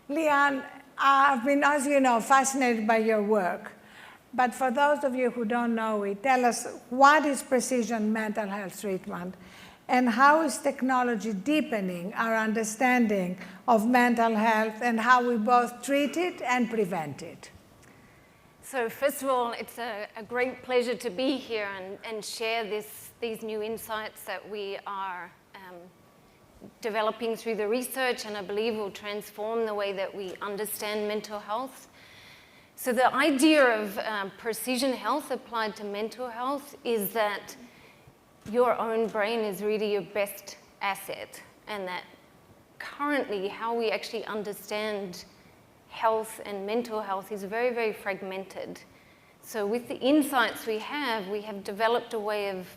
Leanne, I've been, as you know, fascinated by your work. But for those of you who don't know it, tell us, what is precision mental health treatment? And how is technology deepening our understanding of mental health and how we both treat it and prevent it? So first of all, it's a great pleasure to be here and share these new insights that we are developing through the research, and I believe will transform the way that we understand mental health. So the idea of precision health applied to mental health is that your own brain is really your best asset, and that currently how we actually understand health and mental health is very, very fragmented. So with the insights we have developed a way of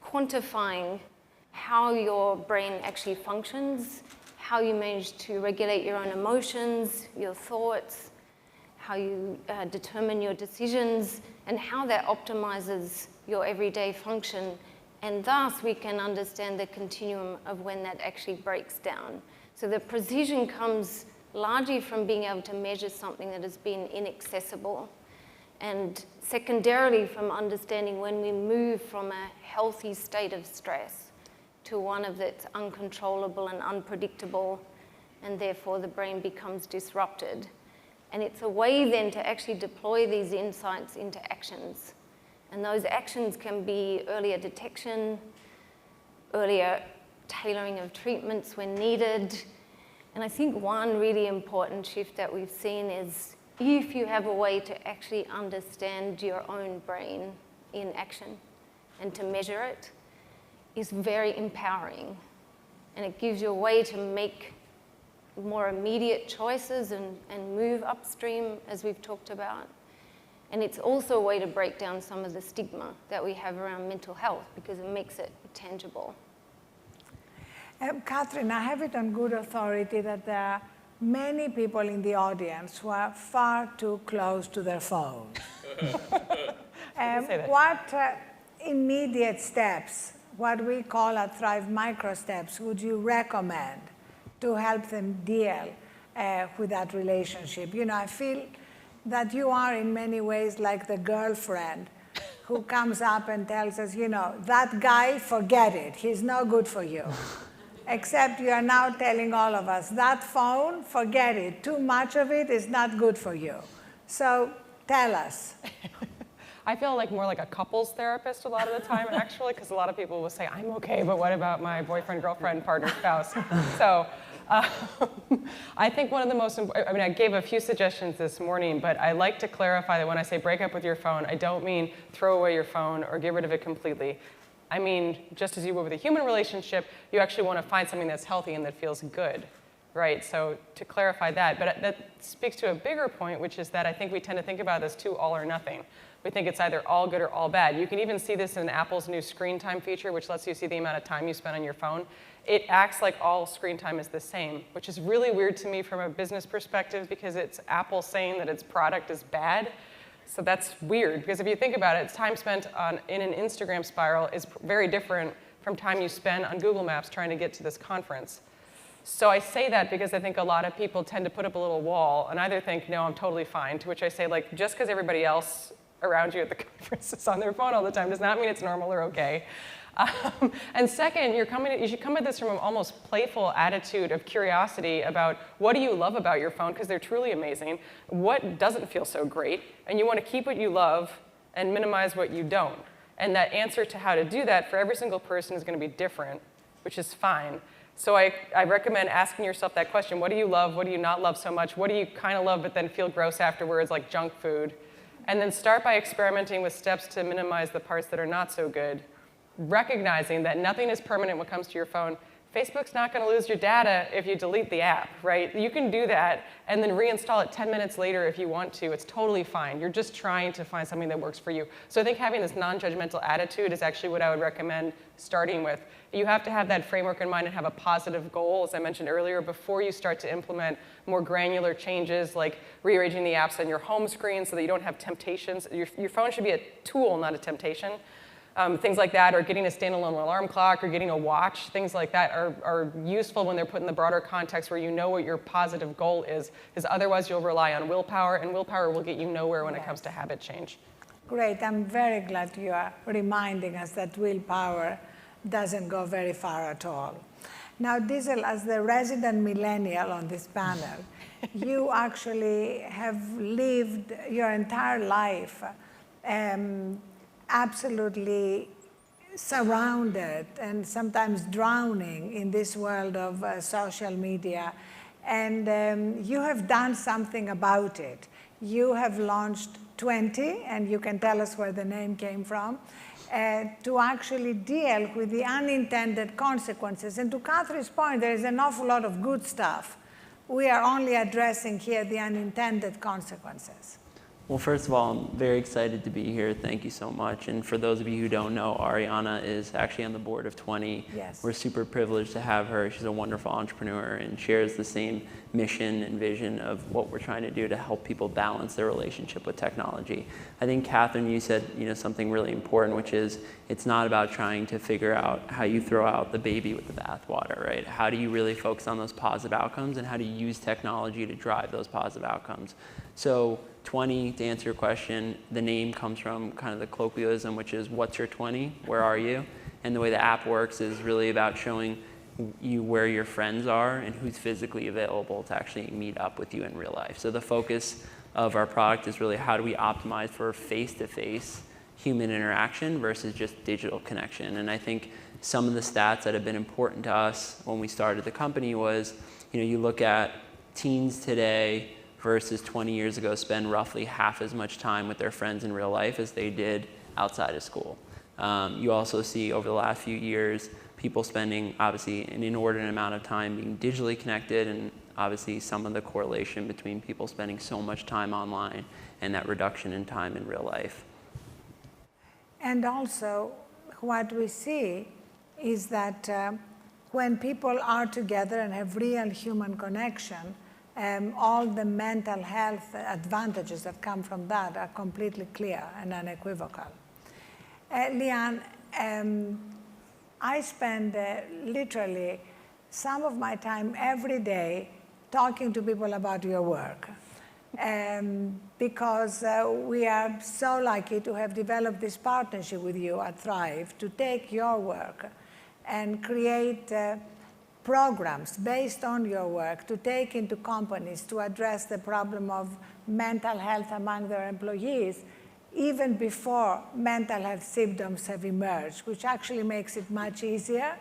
quantifying how your brain actually functions, how you manage to regulate your own emotions, your thoughts, how you determine your decisions, and how that optimizes your everyday function. And thus, we can understand the continuum of when that actually breaks down. So the precision comes largely from being able to measure something that has been inaccessible, and secondarily from understanding when we move from a healthy state of stress to one of that's uncontrollable and unpredictable, and therefore the brain becomes disrupted. And it's a way then to actually deploy these insights into actions. And those actions can be earlier detection, earlier tailoring of treatments when needed. And I think one really important shift that we've seen is if you have a way to actually understand your own brain in action and to measure it, is very empowering. And it gives you a way to make more immediate choices and move upstream, as we've talked about. And it's also a way to break down some of the stigma that we have around mental health, because it makes it tangible. Catherine, I have it on good authority that there are many people in the audience who are far too close to their phones. What immediate steps, what we at Thrive micro steps, would you recommend to help them deal with that relationship? You know, I feel that you are in many ways like the girlfriend who comes up and tells us, you know, that guy, forget it, he's no good for you. Except you are now telling all of us, that phone, forget it, too much of it is not good for you. So tell us. I feel like more like a couples therapist a lot of the time, actually, because a lot of people will say, I'm okay, but what about my boyfriend, girlfriend, partner, spouse? So I think one of the most important, I mean, I gave a few suggestions this morning, but I like to clarify that when I say break up with your phone, I don't mean throw away your phone or get rid of it completely. I mean, just as you would with a human relationship, you actually want to find something that's healthy and that feels good, right? So to clarify that, but that speaks to a bigger point, which is that I think we tend to think about this too all or nothing. We think it's either all good or all bad. You can even see this in Apple's new screen time feature, which lets you see the amount of time you spend on your phone. It acts like all screen time is the same, which is really weird to me from a business perspective, because it's Apple saying that its product is bad. So that's weird, because if you think about it, time spent in an Instagram spiral is very different from time you spend on Google Maps trying to get to this conference. So I say that because I think a lot of people tend to put up a little wall and either think, no, I'm totally fine, to which I say, like, just because everybody else around you at the conference is on their phone all the time does not mean it's normal or okay. And second, you should come at this from an almost playful attitude of curiosity about what do you love about your phone, because they're truly amazing. What doesn't feel so great? And you want to keep what you love and minimize what you don't. And that answer to how to do that for every single person is going to be different, which is fine. So I recommend asking yourself that question. What do you love? What do you not love so much? What do you kind of love but then feel gross afterwards, like junk food? And then start by experimenting with steps to minimize the parts that are not so good, recognizing that nothing is permanent when it comes to your phone. Facebook's not going to lose your data if you delete the app, right? You can do that and then reinstall it 10 minutes later if you want to. It's totally fine. You're just trying to find something that works for you. So I think having this non-judgmental attitude is actually what I would recommend starting with. You have to have that framework in mind and have a positive goal, as I mentioned earlier, before you start to implement more granular changes like rearranging the apps on your home screen so that you don't have temptations. Your phone should be a tool, not a temptation. Things like that, or getting a standalone alarm clock, or getting a watch, things like that are useful when they're put in the broader context where you know what your positive goal is, because otherwise you'll rely on willpower, and willpower will get you nowhere when it comes to habit change. Great, I'm very glad you are reminding us that willpower doesn't go very far at all. Now, Diesel, as the resident millennial on this panel, you actually have lived your entire life absolutely surrounded and sometimes drowning in this world of social media. And you have done something about it. You have launched 20, and you can tell us where the name came from, to actually deal with the unintended consequences. And to Catherine's point, there is an awful lot of good stuff. We are only addressing here the unintended consequences. Well, first of all, I'm very excited to be here. Thank you so much. And for those of you who don't know, Arianna is actually on the board of 20. Yes. We're super privileged to have her. She's a wonderful entrepreneur and shares the same mission and vision of what we're trying to do to help people balance their relationship with technology. I think, Catherine, you said something really important, which is it's not about trying to figure out how you throw out the baby with the bathwater, right? How do you really focus on those positive outcomes, and how do you use technology to drive those positive outcomes? So 20, to answer your question, the name comes from kind of the colloquialism, which is, what's your 20? Where are you? And the way the app works is really about showing you where your friends are and who's physically available to actually meet up with you in real life. So the focus of our product is really how do we optimize for face-to-face human interaction versus just digital connection. And I think some of the stats that have been important to us when we started the company was, you look at teens today versus 20 years ago spend roughly half as much time with their friends in real life as they did outside of school. You also see over the last few years people spending obviously an inordinate amount of time being digitally connected, and obviously some of the correlation between people spending so much time online and that reduction in time in real life. And also what we see is that when people are together and have real human connection, all the mental health advantages that come from that are completely clear and unequivocal. Leanne, I spend literally some of my time every day talking to people about your work, because we are so lucky to have developed this partnership with you at Thrive to take your work and create programs based on your work to take into companies to address the problem of mental health among their employees even before mental health symptoms have emerged, which actually makes it much easier,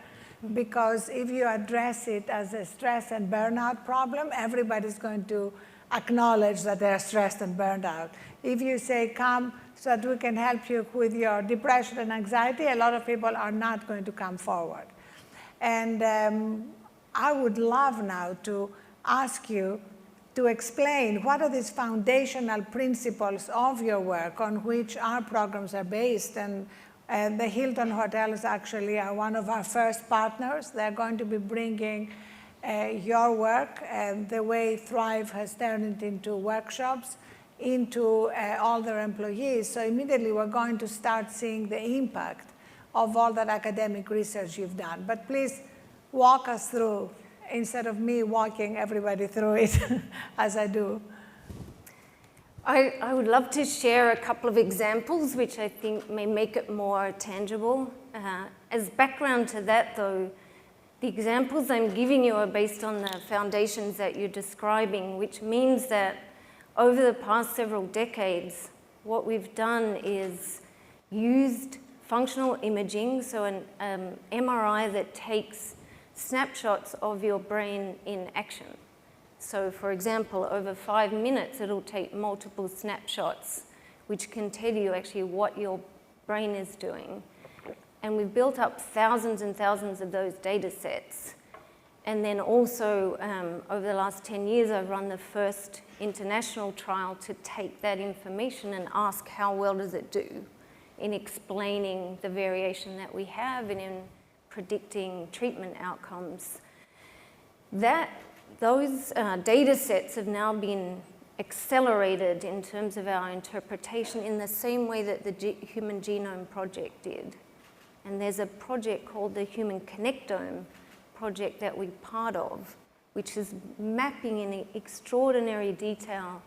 because if you address it as a stress and burnout problem, everybody's going to acknowledge that they're stressed and burned out. If you say, come so that we can help you with your depression and anxiety, a lot of people are not going to come forward. And I would love now to ask you to explain what are these foundational principles of your work on which our programs are based. And the Hilton Hotels actually are one of our first partners. They're going to be bringing your work and the way Thrive has turned it into workshops into all their employees. So immediately we're going to start seeing the impact of all that academic research you've done. But please walk us through, instead of me walking everybody through it as I do. I would love to share a couple of examples which I think may make it more tangible. As background to that though, the examples I'm giving you are based on the foundations that you're describing, which means that over the past several decades, what we've done is used functional imaging, so an MRI that takes snapshots of your brain in action. So for example, over 5 minutes, it'll take multiple snapshots, which can tell you actually what your brain is doing. And we've built up thousands and thousands of those data sets. And then also, over the last 10 years, I've run the first international trial to take that information and ask how well does it do in explaining the variation that we have and in predicting treatment outcomes. Those data sets have now been accelerated in terms of our interpretation in the same way that the Human Genome Project did. And there's a project called the Human Connectome project that we're part of, which is mapping in extraordinary detail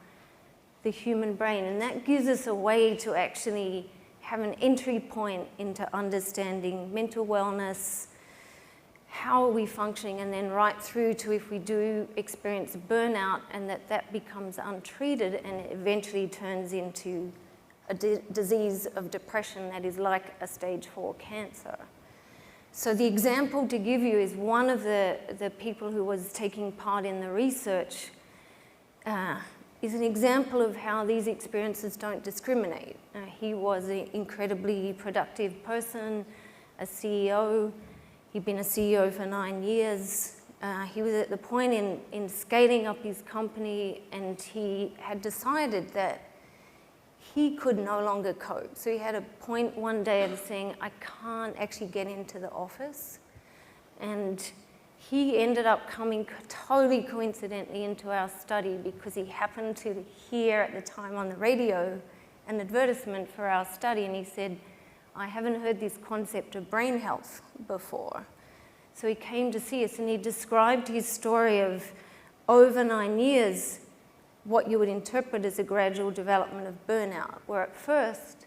the human brain. And that gives us a way to actually have an entry point into understanding mental wellness, how are we functioning, and then right through to if we do experience burnout and that becomes untreated and it eventually turns into a disease of depression that is like a stage 4 cancer. So the example to give you is one of the people who was taking part in the research is an example of how these experiences don't discriminate. He was an incredibly productive person, a CEO. He'd been a CEO for 9 years. He was at the point in scaling up his company, and he had decided that he could no longer cope. So he had a point one day of saying, I can't actually get into the office. And he ended up coming totally coincidentally into our study because he happened to hear at the time on the radio an advertisement for our study, and he said, I haven't heard this concept of brain health before. So he came to see us, and he described his story of over 9 years what you would interpret as a gradual development of burnout, where at first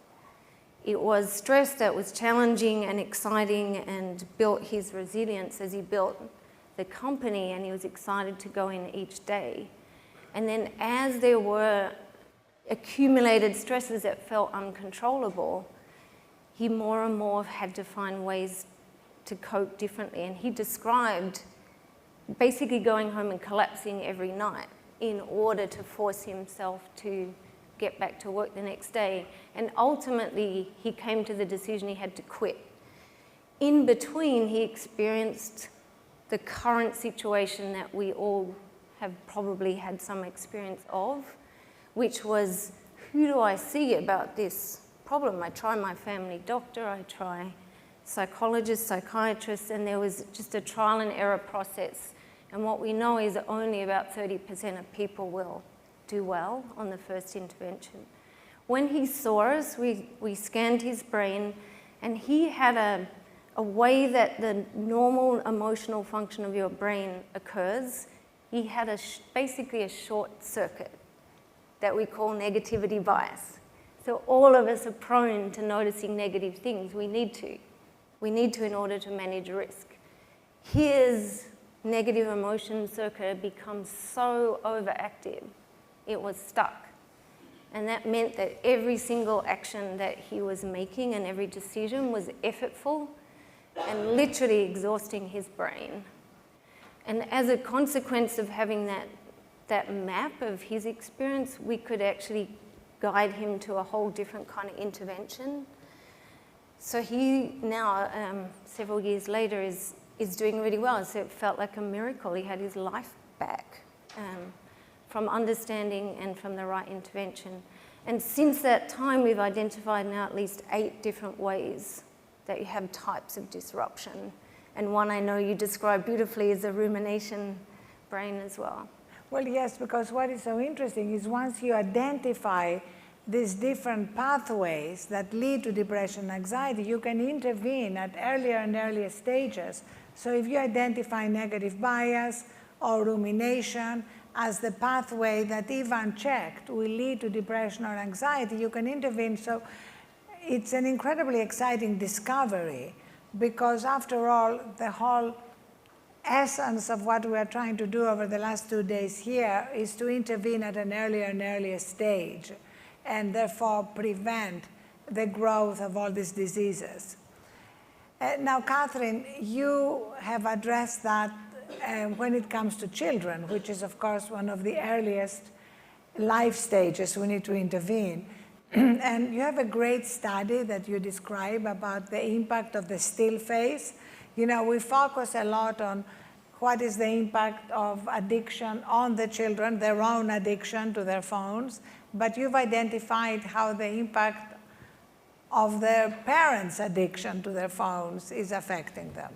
it was stress that was challenging and exciting and built his resilience as he built the company, and he was excited to go in each day. And then as there were accumulated stresses that felt uncontrollable, he more and more had to find ways to cope differently. And he described basically going home and collapsing every night in order to force himself to get back to work the next day. And ultimately, he came to the decision he had to quit. In between, he experienced the current situation that we all have probably had some experience of, which was, who do I see about this problem? I try my family doctor, I try psychologists, psychiatrists, and there was just a trial and error process. And what we know is that only about 30% of people will do well on the first intervention. When he saw us, we scanned his brain, and he had a way that the normal emotional function of your brain occurs. He had basically a short circuit that we call negativity bias. So all of us are prone to noticing negative things. We need to. We need to in order to manage risk. His negative emotion circuit becomes so overactive, it was stuck. And that meant that every single action that he was making and every decision was effortful and literally exhausting his brain. And as a consequence of having that map of his experience, we could actually guide him to a whole different kind of intervention. So he now, several years later, is doing really well. So it felt like a miracle. He had his life back from understanding and from the right intervention. And since that time, we've identified now at least 8 different ways that you have types of disruption. And one I know you described beautifully is the rumination brain as well. Well, yes, because what is so interesting is once you identify these different pathways that lead to depression and anxiety, you can intervene at earlier and earlier stages. So if you identify negative bias or rumination as the pathway that, if unchecked, will lead to depression or anxiety, you can intervene. So it's an incredibly exciting discovery, because after all, the whole essence of what we are trying to do over the last 2 days here is to intervene at an earlier and earlier stage, and therefore prevent the growth of all these diseases. Now, Catherine, you have addressed that when it comes to children, which is, of course, one of the earliest life stages we need to intervene. And you have a great study that you describe about the impact of the still phase. You know, we focus a lot on what is the impact of addiction on the children, their own addiction to their phones, but you've identified how the impact of their parents' addiction to their phones is affecting them.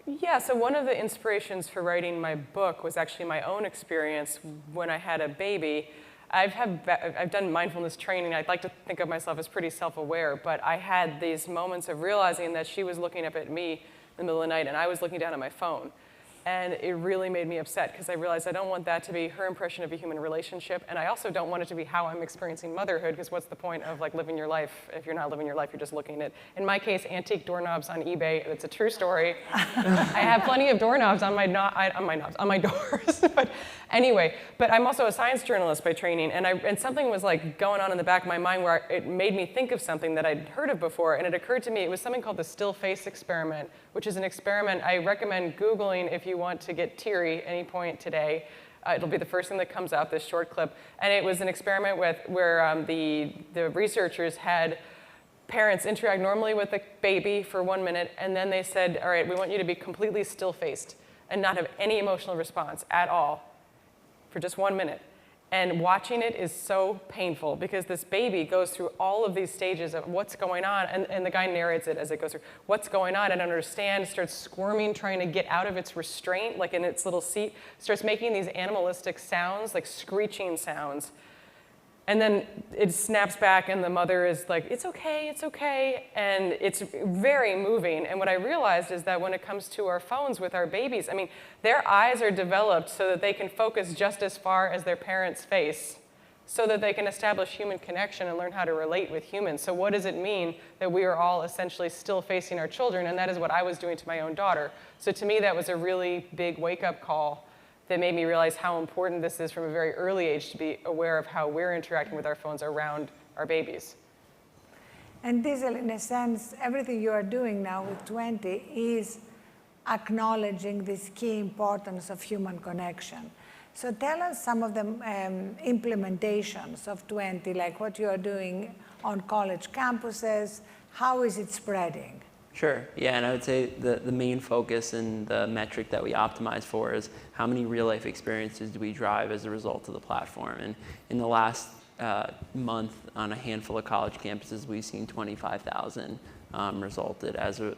Yeah, so one of the inspirations for writing my book was actually my own experience when I had a baby. I've done mindfulness training. I'd like to think of myself as pretty self-aware, but I had these moments of realizing that she was looking up at me in the middle of the night and I was looking down at my phone. And it really made me upset because I realized I don't want that to be her impression of a human relationship, and I also don't want it to be how I'm experiencing motherhood, because what's the point of like living your life if you're not living your life, you're just looking at, in my case, antique doorknobs on eBay. It's a true story. I have plenty of doorknobs on my doors. But anyway, but I'm also a science journalist by training, and something was like going on in the back of my mind where it made me think of something that I'd heard of before, and it occurred to me, it was something called the still face experiment, which is an experiment I recommend Googling if you want to get teary any point today. It'll be the first thing that comes up, this short clip. And it was an experiment where the researchers had parents interact normally with the baby for 1 minute, and then they said, all right, we want you to be completely still-faced and not have any emotional response at all for just 1 minute. And watching it is so painful because this baby goes through all of these stages of what's going on, and the guy narrates it as it goes through what's going on and understands, starts squirming, trying to get out of its restraint, like in its little seat, starts making these animalistic sounds, like screeching sounds. And then it snaps back and the mother is like, it's okay, and it's very moving. And what I realized is that when it comes to our phones with our babies, I mean, their eyes are developed so that they can focus just as far as their parent's face, so that they can establish human connection and learn how to relate with humans. So what does it mean that we are all essentially still facing our children? And that is what I was doing to my own daughter. So to me, that was a really big wake-up call that made me realize how important this is from a very early age to be aware of how we're interacting with our phones around our babies. And this, in a sense, everything you are doing now with 20 is acknowledging this key importance of human connection. So tell us some of the implementations of 20, like what you are doing on college campuses. How is it spreading? Sure, yeah, and I would say the main focus and the metric that we optimize for is how many real-life experiences do we drive as a result of the platform. And in the last month on a handful of college campuses, we've seen 25,000 resulted as a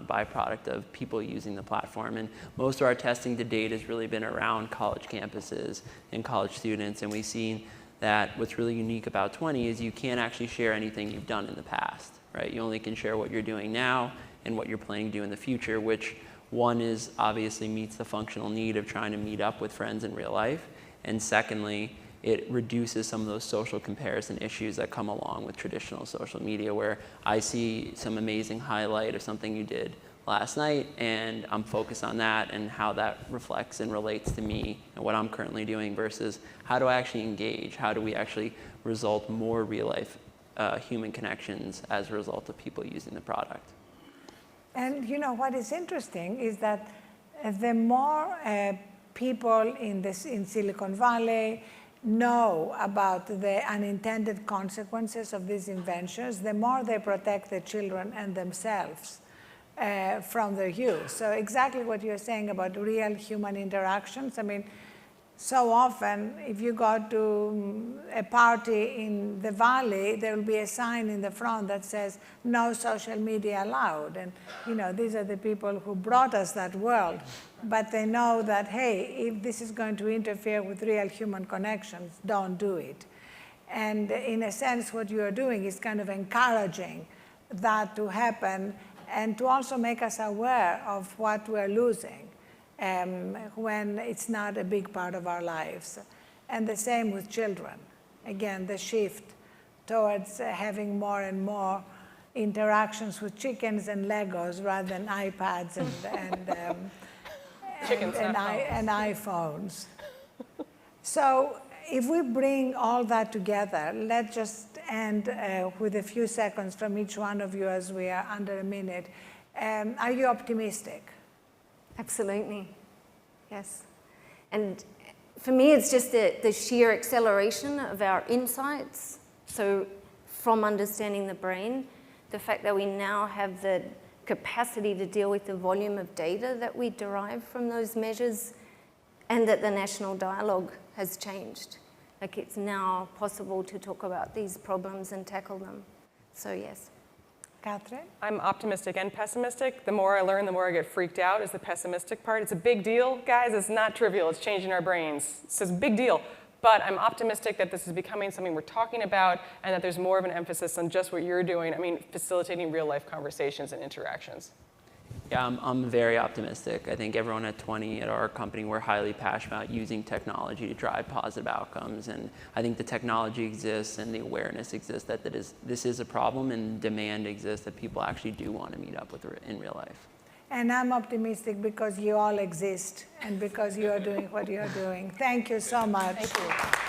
byproduct of people using the platform. And most of our testing to date has really been around college campuses and college students, and we've seen that what's really unique about 20 is you can't actually share anything you've done in the past. Right? You only can share what you're doing now and what you're planning to do in the future, which one is obviously meets the functional need of trying to meet up with friends in real life. And secondly, it reduces some of those social comparison issues that come along with traditional social media, where I see some amazing highlight of something you did last night and I'm focused on that and how that reflects and relates to me and what I'm currently doing versus how do I actually engage? How do we actually result more real life human connections as a result of people using the product. And you know what is interesting is that the more people in Silicon Valley know about the unintended consequences of these inventions, the more they protect the children and themselves from their use. So exactly what you're saying about real human interactions. I mean, so often, if you go to a party in the valley, there will be a sign in the front that says, no social media allowed. And, you know, these are the people who brought us that world. But they know that, hey, if this is going to interfere with real human connections, don't do it. And in a sense, what you are doing is kind of encouraging that to happen and to also make us aware of what we're losing. When it's not a big part of our lives. And the same with children. Again, the shift towards having more and more interactions with chickens and Legos rather than iPads and iPhones. So if we bring all that together, let's just end with a few seconds from each one of you as we are under a minute. Are you optimistic? Absolutely, yes. And for me, it's just the sheer acceleration of our insights. So from understanding the brain, the fact that we now have the capacity to deal with the volume of data that we derive from those measures, and that the national dialogue has changed. Like it's now possible to talk about these problems and tackle them. So yes. Catherine? I'm optimistic and pessimistic. The more I learn, the more I get freaked out is the pessimistic part. It's a big deal, guys. It's not trivial. It's changing our brains. It's a big deal. But I'm optimistic that this is becoming something we're talking about and that there's more of an emphasis on just what you're doing. I mean, facilitating real life conversations and interactions. Yeah, I'm very optimistic. I think everyone at 20 at our company, we're highly passionate about using technology to drive positive outcomes. And I think the technology exists and the awareness exists that this is a problem, and demand exists that people actually do want to meet up with in real life. And I'm optimistic because you all exist and because you are doing what you are doing. Thank you so much. Thank you.